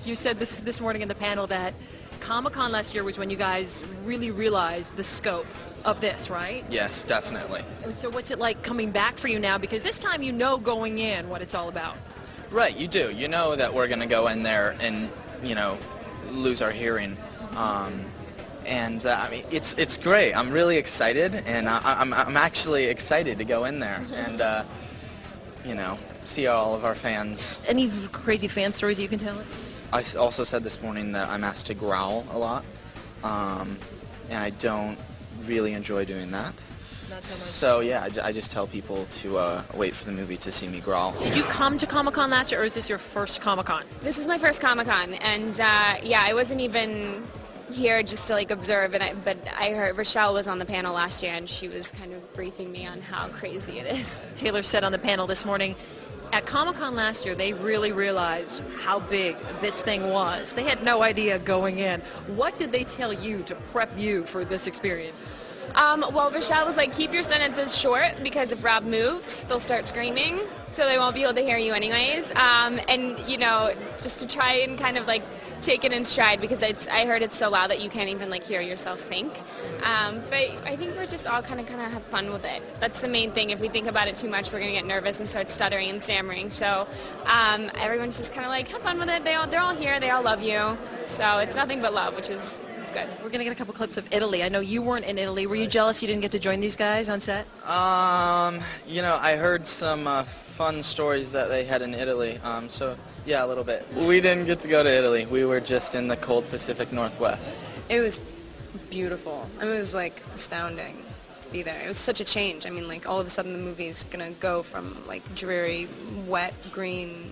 You said this morning in the panel that Comic-Con last year was when you guys really realized the scope of this, right? Yes, definitely. And so what's it like coming back for you now? Because this time you know going in what it's all about. Right, you do. You know that we're going to go in there and, lose our hearing. I mean, it's great. I'm really excited, and I'm actually excited to go in there and, see all of our fans. Any crazy fan stories you can tell us? I also said this morning that I'm asked to growl a lot, and I don't really enjoy doing that. Not so much. So yeah, I just tell people to wait for the movie to see me growl. Did you come to Comic-Con last year, or is this your first Comic-Con? This is my first Comic-Con, and I wasn't even here just to observe, but I heard Rochelle was on the panel last year, and she was kind of briefing me on how crazy it is. Taylor said on the panel this morning, at Comic-Con last year, they really realized how big this thing was. They had no idea going in. What did they tell you to prep you for this experience? Well, Rochelle was like, keep your sentences short, because if Rob moves, they'll start screaming, so they won't be able to hear you anyways. And, just to try and kind of take it in stride, because I heard it's so loud that you can't even hear yourself think. But I think we're just all kind of have fun with it. That's the main thing. If we think about it too much, we're going to get nervous and start stuttering and stammering. So everyone's just kind of have fun with it. They're all here. They all love you. So it's nothing but love, which is good. We're going to get a couple clips of Italy. I know you weren't in Italy. Were you jealous you didn't get to join these guys on set? I heard some fun stories that they had in Italy. So yeah, a little bit. We didn't get to go to Italy. We were just in the cold Pacific Northwest. It was beautiful. It was astounding to be there. It was such a change. I mean, all of a sudden the movie's gonna go from dreary, wet, green,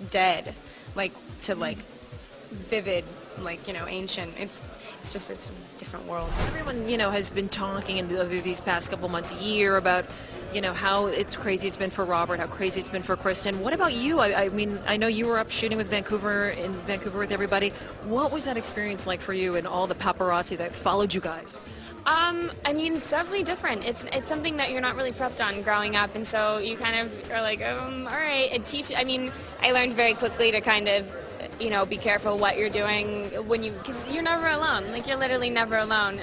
dead, to vivid, ancient. It's just a different world. Everyone, has been talking in these past couple months, year about, how it's crazy it's been for Robert, how crazy it's been for Kristen. What about you? I mean, I know you were up shooting in Vancouver with everybody. What was that experience like for you and all the paparazzi that followed you guys? I mean, it's definitely different. It's something that you're not really prepped on growing up, and so you kind of are all right. I learned very quickly to kind of, be careful what you're doing because you're never alone. You're literally never alone.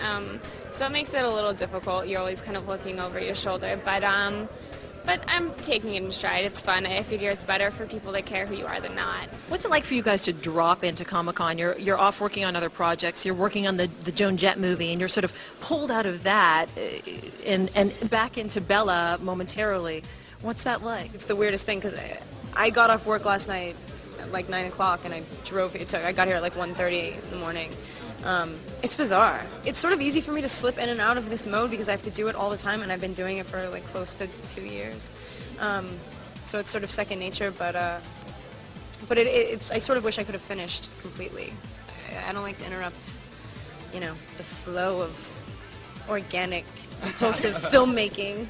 So it makes it a little difficult. You're always kind of looking over your shoulder, but I'm taking it in stride. It's fun. I figure it's better for people that care who you are than not. What's it like for you guys to drop into Comic-Con? You're off working on other projects. You're working on the Joan Jett movie, and you're sort of pulled out of that and back into Bella momentarily. What's that like? It's the weirdest thing, because I got off work last night at 9 o'clock, and I got here at 1:30 in the morning. It's bizarre. It's sort of easy for me to slip in and out of this mode because I have to do it all the time, and I've been doing it for close to 2 years. So it's sort of second nature, but it's. I sort of wish I could have finished completely. I don't like to interrupt, the flow of organic, impulsive filmmaking.